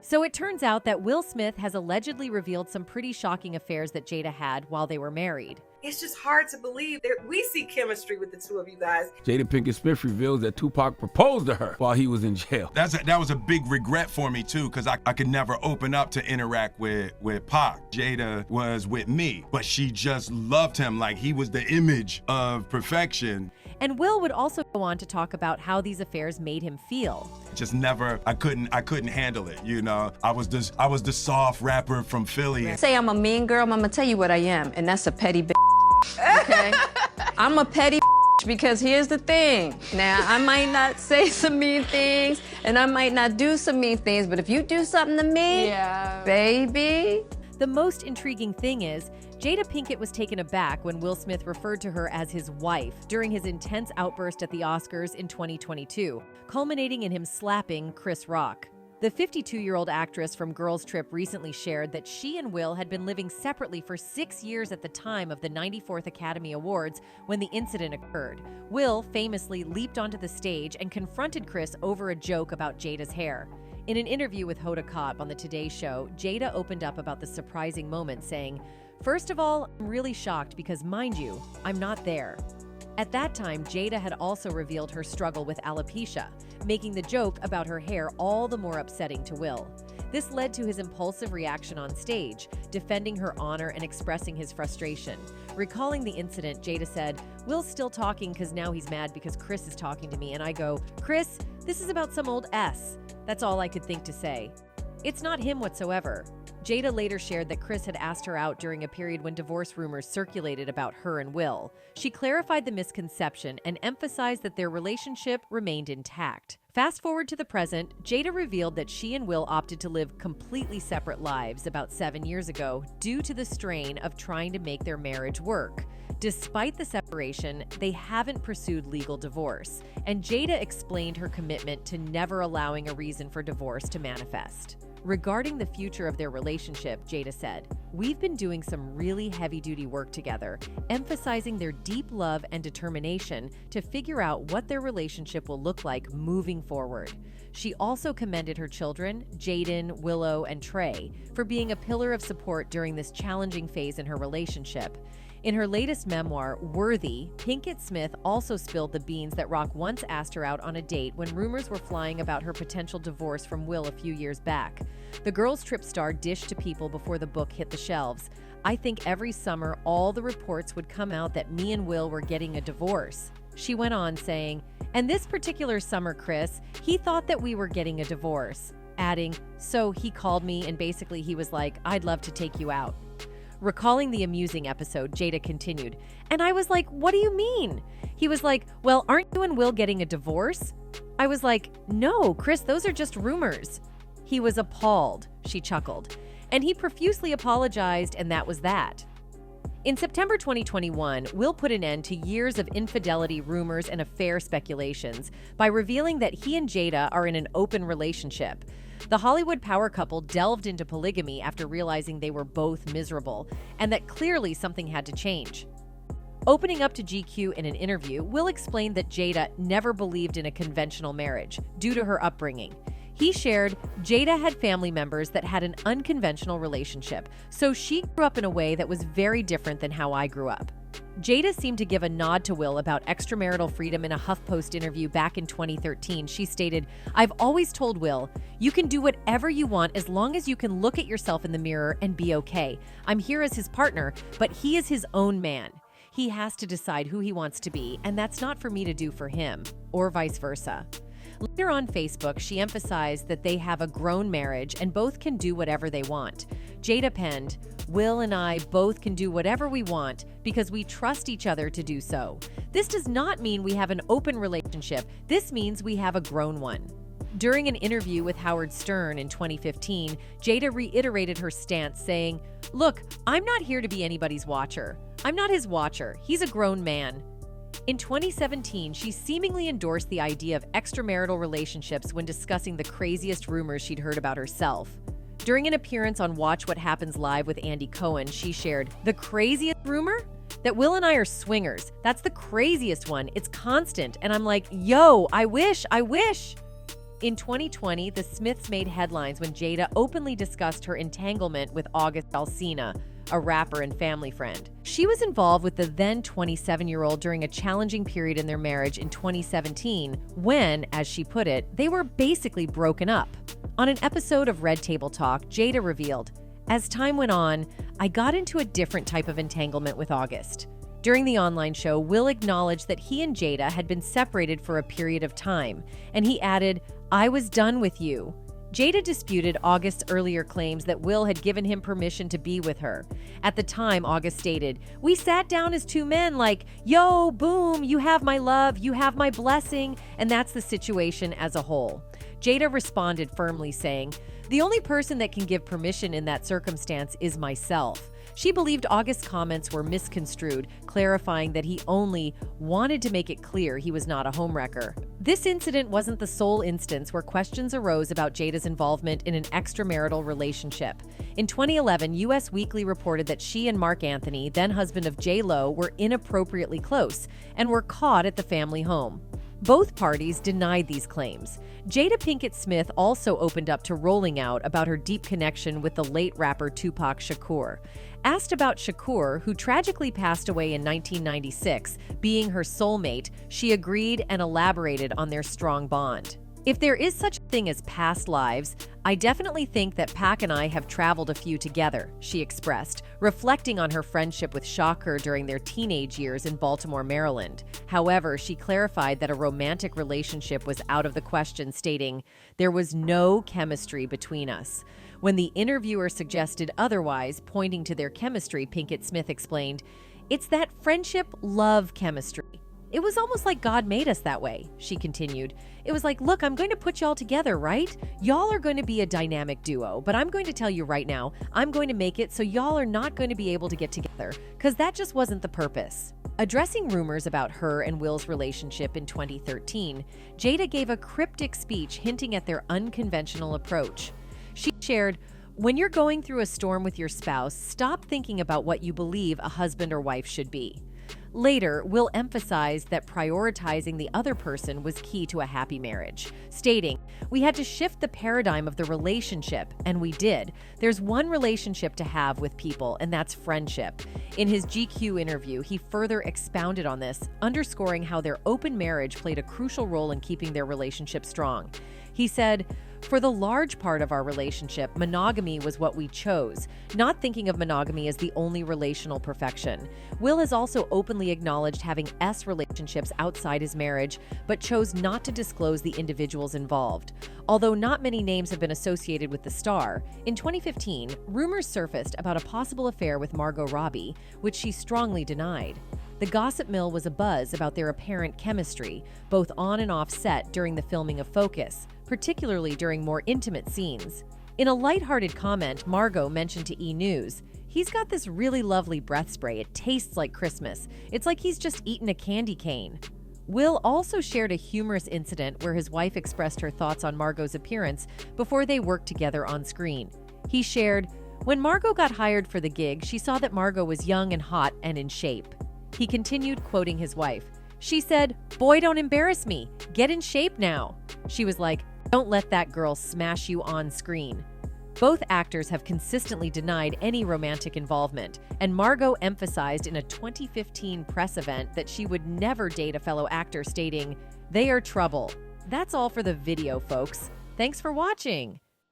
So it turns out that Will Smith has allegedly revealed some pretty shocking affairs that Jada had while they were married. It's just hard to believe that we see chemistry with the two of you guys. Jada Pinkett Smith reveals that Tupac proposed to her while he was in jail. That was a big regret for me too, because I could never open up to interact with Pac. Jada was with me, but she just loved him like he was the image of perfection. And Will would also go on to talk about how these affairs made him feel. Just never, I couldn't handle it, you know? I was the soft rapper from Philly. Say I'm a mean girl, I'm gonna tell you what I am, and that's a petty bitch. Okay? I'm a petty because here's the thing. Now, I might not say some mean things, and I might not do some mean things, but if you do something to me, baby. The most intriguing thing is, Jada Pinkett was taken aback when Will Smith referred to her as his wife during his intense outburst at the Oscars in 2022, culminating in him slapping Chris Rock. The 52-year-old actress from Girls Trip recently shared that she and Will had been living separately for 6 years at the time of the 94th Academy Awards when the incident occurred. Will famously leaped onto the stage and confronted Chris over a joke about Jada's hair. In an interview with Hoda Kotb on the Today Show, Jada opened up about the surprising moment, saying, "First of all, I'm really shocked because, mind you, I'm not there." At that time, Jada had also revealed her struggle with alopecia, making the joke about her hair all the more upsetting to Will. This led to his impulsive reaction on stage, defending her honor and expressing his frustration. Recalling the incident, Jada said, "Will's still talking because now he's mad because Chris is talking to me, and I go, 'Chris, this is about some old S.' That's all I could think to say. It's not him whatsoever." Jada later shared that Chris had asked her out during a period when divorce rumors circulated about her and Will. She clarified the misconception and emphasized that their relationship remained intact. Fast forward to the present, Jada revealed that she and Will opted to live completely separate lives about 7 years ago due to the strain of trying to make their marriage work. Despite the separation, they haven't pursued legal divorce, and Jada explained her commitment to never allowing a reason for divorce to manifest. Regarding the future of their relationship, Jada said, "We've been doing some really heavy-duty work together, emphasizing their deep love and determination to figure out what their relationship will look like moving forward." She also commended her children, Jaden, Willow, and Trey, for being a pillar of support during this challenging phase in her relationship. In her latest memoir, Worthy, Pinkett Smith also spilled the beans that Rock once asked her out on a date when rumors were flying about her potential divorce from Will a few years back. The Girls Trip star dished to people before the book hit the shelves, "I think every summer all the reports would come out that me and Will were getting a divorce." She went on saying, "And this particular summer, Chris, he thought that we were getting a divorce," adding, "So he called me and basically he was like, 'I'd love to take you out.'" Recalling the amusing episode, Jada continued, "And I was like, 'What do you mean?' He was like, 'Well, aren't you and Will getting a divorce?' I was like, 'No, Chris, those are just rumors.' He was appalled," she chuckled, "and he profusely apologized, and that was that." In September 2021, Will put an end to years of infidelity rumors and affair speculations by revealing that he and Jada are in an open relationship. The Hollywood power couple delved into polygamy after realizing they were both miserable, and that clearly something had to change. Opening up to GQ in an interview, Will explained that Jada never believed in a conventional marriage due to her upbringing. He shared, "Jada had family members that had an unconventional relationship, so she grew up in a way that was very different than how I grew up." Jada seemed to give a nod to Will about extramarital freedom in a HuffPost interview back in 2013. She stated, "I've always told Will, you can do whatever you want as long as you can look at yourself in the mirror and be okay. I'm here as his partner, but he is his own man. He has to decide who he wants to be, and that's not for me to do for him, or vice versa." Later on Facebook, she emphasized that they have a grown marriage and both can do whatever they want. Jada penned, "Will and I both can do whatever we want because we trust each other to do so. This does not mean we have an open relationship. This means we have a grown one." During an interview with Howard Stern in 2015, Jada reiterated her stance, saying, "Look, I'm not here to be anybody's watcher. I'm not his watcher. He's a grown man." In 2017, she seemingly endorsed the idea of extramarital relationships when discussing the craziest rumors she'd heard about herself. During an appearance on Watch What Happens Live with Andy Cohen, she shared, "The craziest rumor? That Will and I are swingers. That's the craziest one. It's constant." And I'm like, yo, I wish. In 2020, the Smiths made headlines when Jada openly discussed her entanglement with August Alsina, a rapper and family friend. She was involved with the then 27-year-old during a challenging period in their marriage in 2017 when, as she put it, they were basically broken up. On an episode of Red Table Talk, Jada revealed, "As time went on, I got into a different type of entanglement with August." During the online show, Will acknowledged that he and Jada had been separated for a period of time, and he added, "I was done with you." Jada disputed August's earlier claims that Will had given him permission to be with her. At the time, August stated, "We sat down as two men like, yo, boom, you have my love, you have my blessing, and that's the situation as a whole." Jada responded firmly saying, "The only person that can give permission in that circumstance is myself." She believed August's comments were misconstrued, clarifying that he only wanted to make it clear he was not a homewrecker. This incident wasn't the sole instance where questions arose about Jada's involvement in an extramarital relationship. In 2011, US Weekly reported that she and Mark Anthony, then husband of J-Lo, were inappropriately close and were caught at the family home. Both parties denied these claims. Jada Pinkett Smith also opened up to Rolling Out about her deep connection with the late rapper Tupac Shakur. Asked about Shakur, who tragically passed away in 1996, being her soulmate, she agreed and elaborated on their strong bond. "If there is such a thing as past lives, I definitely think that Pac and I have traveled a few together," she expressed, reflecting on her friendship with Shakur during their teenage years in Baltimore, Maryland. However, she clarified that a romantic relationship was out of the question, stating, "There was no chemistry between us." When the interviewer suggested otherwise, pointing to their chemistry, Pinkett Smith explained, "It's that friendship-love chemistry. It was almost like God made us that way," she continued. "It was like, look, I'm going to put y'all together, right? Y'all are going to be a dynamic duo, but I'm going to tell you right now, I'm going to make it so y'all are not going to be able to get together, because that just wasn't the purpose." Addressing rumors about her and Will's relationship in 2013, Jada gave a cryptic speech hinting at their unconventional approach. She shared, "When you're going through a storm with your spouse, stop thinking about what you believe a husband or wife should be." Later, Will emphasized that prioritizing the other person was key to a happy marriage, stating, "We had to shift the paradigm of the relationship, and we did. There's one relationship to have with people, and that's friendship." In his GQ interview, he further expounded on this, underscoring how their open marriage played a crucial role in keeping their relationship strong. He said, "For the large part of our relationship, monogamy was what we chose, not thinking of monogamy as the only relational perfection." Will has also openly acknowledged having relationships outside his marriage, but chose not to disclose the individuals involved. Although not many names have been associated with the star, in 2015, rumors surfaced about a possible affair with Margot Robbie, which she strongly denied. The gossip mill was abuzz about their apparent chemistry, both on and off set during the filming of Focus, particularly during more intimate scenes. In a lighthearted comment, Margot mentioned to E! News, "He's got this really lovely breath spray. It tastes like Christmas. It's like he's just eaten a candy cane." Will also shared a humorous incident where his wife expressed her thoughts on Margot's appearance before they worked together on screen. He shared, "When Margot got hired for the gig, she saw that Margot was young and hot and in shape." He continued, quoting his wife, "She said, 'Boy, don't embarrass me. Get in shape now.' She was like, 'Don't let that girl smash you on screen.'" Both actors have consistently denied any romantic involvement, and Margot emphasized in a 2015 press event that she would never date a fellow actor, stating, "They are trouble." That's all for the video, folks. Thanks for watching.